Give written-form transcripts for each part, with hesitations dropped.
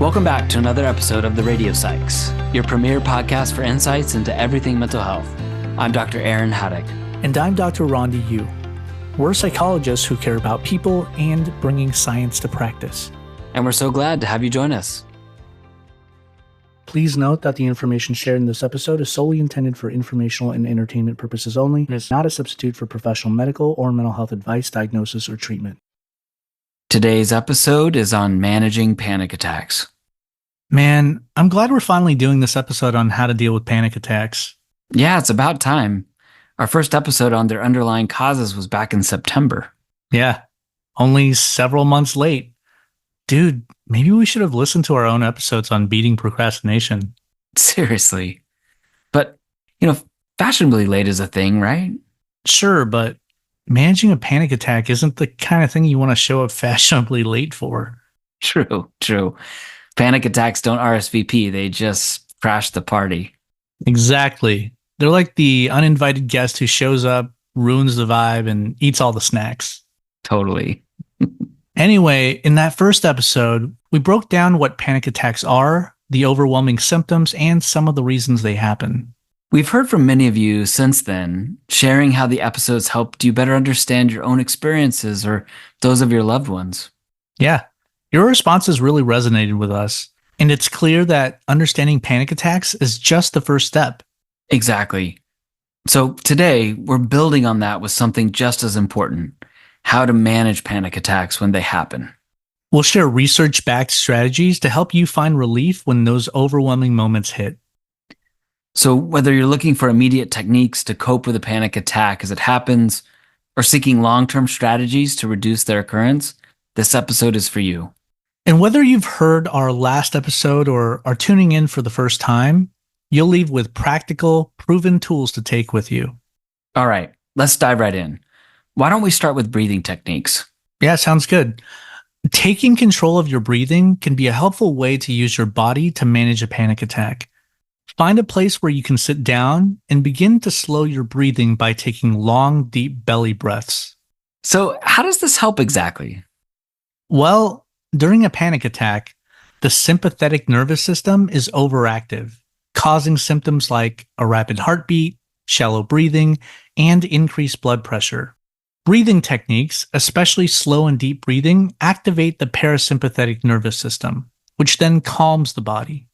Welcome back to another episode of The Radio Psychs, your premier podcast for insights into everything mental health. I'm Dr. Aaron Haddock. And I'm Dr. Rhonda Yu. We're psychologists who care about people and bringing science to practice. And we're so glad to have you join us. Please note that the information shared in this episode is solely intended for informational and entertainment purposes only and is not a substitute for professional medical or mental health advice, diagnosis, or treatment. Today's episode is on managing panic attacks. Man, I'm glad we're finally doing this episode on how to deal with panic attacks. Yeah, it's about time. Our first episode on their underlying causes was back in September. Yeah, only several months late. Dude, maybe we should have listened to our own episodes on beating procrastination. Seriously. But, fashionably late is a thing, right? Sure, but managing a panic attack isn't the kind of thing you want to show up fashionably late for. True. Panic attacks don't RSVP, they just crash the party. Exactly. They're like the uninvited guest who shows up, ruins the vibe, and eats all the snacks. Totally. Anyway, in that first episode, we broke down what panic attacks are, the overwhelming symptoms, and some of the reasons they happen. We've heard from many of you since then, sharing how the episodes helped you better understand your own experiences or those of your loved ones. Yeah, your responses really resonated with us, and it's clear that understanding panic attacks is just the first step. Exactly. So today, we're building on that with something just as important: how to manage panic attacks when they happen. We'll share research-backed strategies to help you find relief when those overwhelming moments hit. So whether you're looking for immediate techniques to cope with a panic attack as it happens, or seeking long-term strategies to reduce their occurrence, this episode is for you. And whether you've heard our last episode or are tuning in for the first time, you'll leave with practical, proven tools to take with you. All right, let's dive right in. Why don't we start with breathing techniques? Yeah, sounds good. Taking control of your breathing can be a helpful way to use your body to manage a panic attack. Find a place where you can sit down and begin to slow your breathing by taking long, deep belly breaths. So how does this help exactly? Well, during a panic attack, the sympathetic nervous system is overactive, causing symptoms like a rapid heartbeat, shallow breathing, and increased blood pressure. Breathing techniques, especially slow and deep breathing, activate the parasympathetic nervous system, which then calms the body.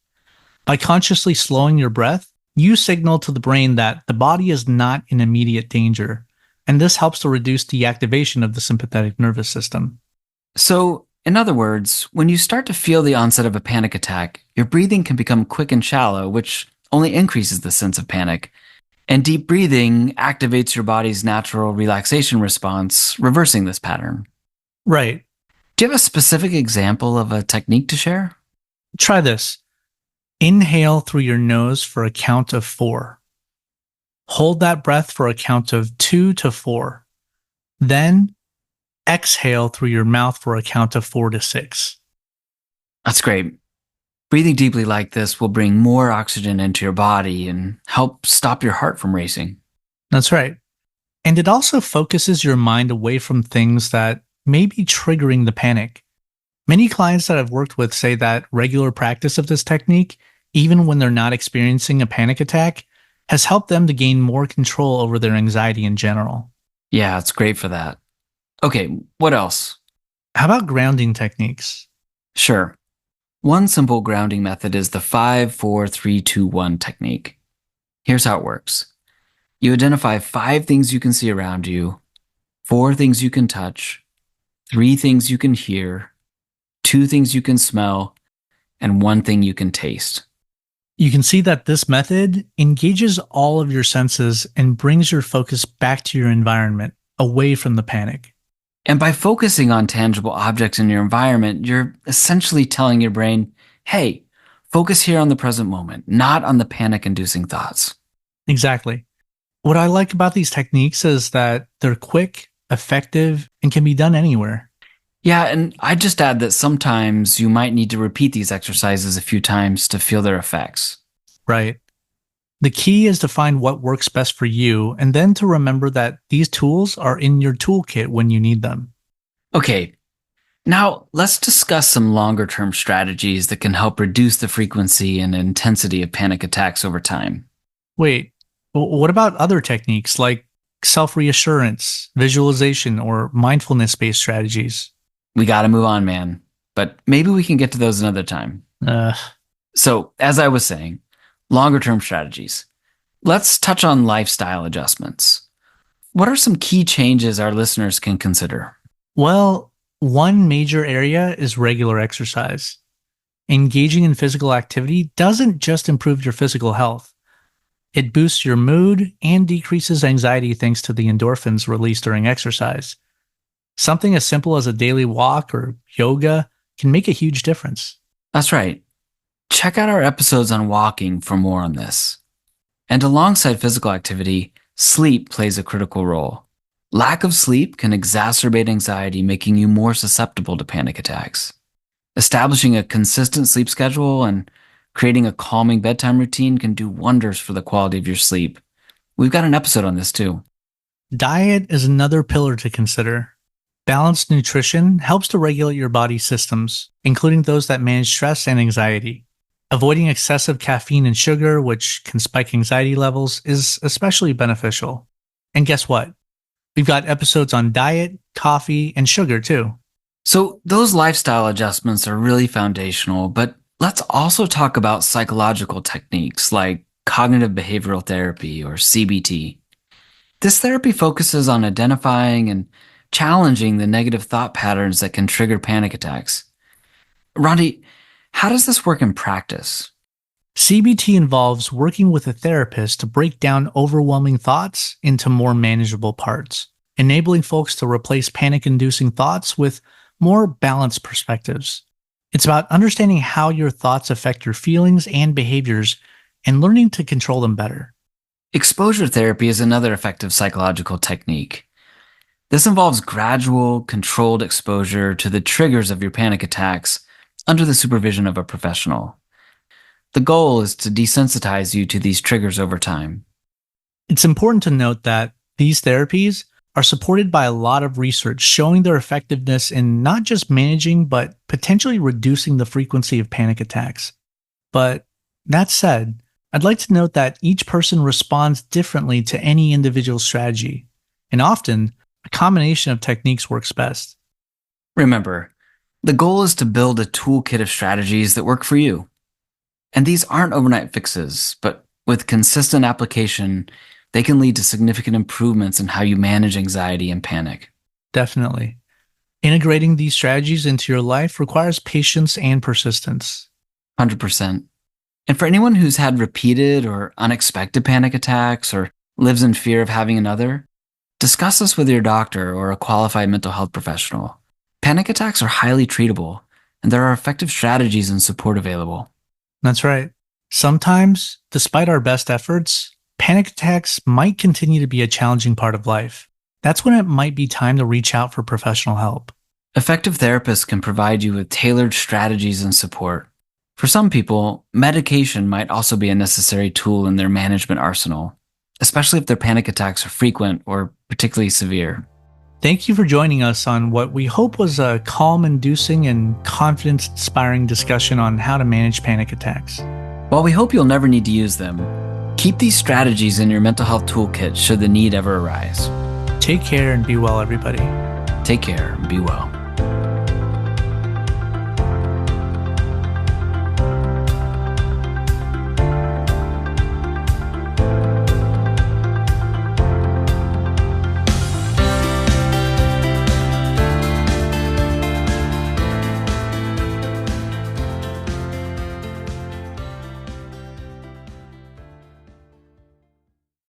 By consciously slowing your breath, you signal to the brain that the body is not in immediate danger, and this helps to reduce the activation of the sympathetic nervous system. So, in other words, when you start to feel the onset of a panic attack, your breathing can become quick and shallow, which only increases the sense of panic. And deep breathing activates your body's natural relaxation response, reversing this pattern. Right. Do you have a specific example of a technique to share? Try this. Inhale through your nose for a count of 4. Hold that breath for a count of 2 to 4. Then exhale through your mouth for a count of 4 to 6. That's great. Breathing deeply like this will bring more oxygen into your body and help stop your heart from racing. That's right. And it also focuses your mind away from things that may be triggering the panic. Many clients that I've worked with say that regular practice of this technique, even when they're not experiencing a panic attack, has helped them to gain more control over their anxiety in general. Yeah, it's great for that. Okay, what else? How about grounding techniques? Sure. One simple grounding method is the 5-4-3-2-1 technique. Here's how it works. You identify 5 things you can see around you, 4 things you can touch, 3 things you can hear, 2 things you can smell, and 1 thing you can taste. You can see that this method engages all of your senses and brings your focus back to your environment, away from the panic. And by focusing on tangible objects in your environment, you're essentially telling your brain, hey, focus here on the present moment, not on the panic-inducing thoughts. Exactly. What I like about these techniques is that they're quick, effective, and can be done anywhere. Yeah, and I'd just add that sometimes you might need to repeat these exercises a few times to feel their effects. Right. The key is to find what works best for you and then to remember that these tools are in your toolkit when you need them. Okay, Now, let's discuss some longer term strategies that can help reduce the frequency and intensity of panic attacks over time. Wait, what about other techniques like self reassurance, visualization, or mindfulness based strategies? We gotta move on, man. But maybe we can get to those another time. Uh, So, as I was saying, longer term strategies. Let's touch on lifestyle adjustments. What are some key changes our listeners can consider? well, one major area is regular exercise. Engaging in physical activity doesn't just improve your physical health, it boosts your mood and decreases anxiety thanks to the endorphins released during exercise. Something as simple as a daily walk or yoga can make a huge difference. That's right. Check out our episodes on walking for more on this. And alongside physical activity, sleep plays a critical role. Lack of sleep can exacerbate anxiety, making you more susceptible to panic attacks. Establishing a consistent sleep schedule and creating a calming bedtime routine can do wonders for the quality of your sleep. We've got an episode on this too. Diet is another pillar to consider. Balanced nutrition helps to regulate your body's systems, including those that manage stress and anxiety. Avoiding excessive caffeine and sugar, which can spike anxiety levels, is especially beneficial. And guess what? We've got episodes on diet, coffee, and sugar too. So, those lifestyle adjustments are really foundational, but let's also talk about psychological techniques like cognitive behavioral therapy or CBT. This therapy focuses on identifying and challenging the negative thought patterns that can trigger panic attacks. Rondi, how does this work in practice? CBT involves working with a therapist to break down overwhelming thoughts into more manageable parts, enabling folks to replace panic inducing thoughts with more balanced perspectives. It's about understanding how your thoughts affect your feelings and behaviors and learning to control them better. Exposure therapy is another effective psychological technique. This involves gradual, controlled exposure to the triggers of your panic attacks under the supervision of a professional. The goal is to desensitize you to these triggers over time. It's important to note that these therapies are supported by a lot of research showing their effectiveness in not just managing, but potentially reducing the frequency of panic attacks. But that said, I'd like to note that each person responds differently to any individual strategy, and often a combination of techniques works best. Remember, the goal is to build a toolkit of strategies that work for you. And these aren't overnight fixes, but with consistent application, they can lead to significant improvements in how you manage anxiety and panic. Definitely. Integrating these strategies into your life requires patience and persistence. 100%. And for anyone who's had repeated or unexpected panic attacks or lives in fear of having another, discuss this with your doctor or a qualified mental health professional. Panic attacks are highly treatable, and there are effective strategies and support available. That's right. Sometimes, despite our best efforts, panic attacks might continue to be a challenging part of life. That's when it might be time to reach out for professional help. Effective therapists can provide you with tailored strategies and support. For some people, medication might also be a necessary tool in their management arsenal, especially if their panic attacks are frequent or particularly severe. Thank you for joining us on what we hope was a calm-inducing and confidence-inspiring discussion on how to manage panic attacks. While we hope you'll never need to use them, keep these strategies in your mental health toolkit should the need ever arise. Take care and be well, everybody. Take care and be well.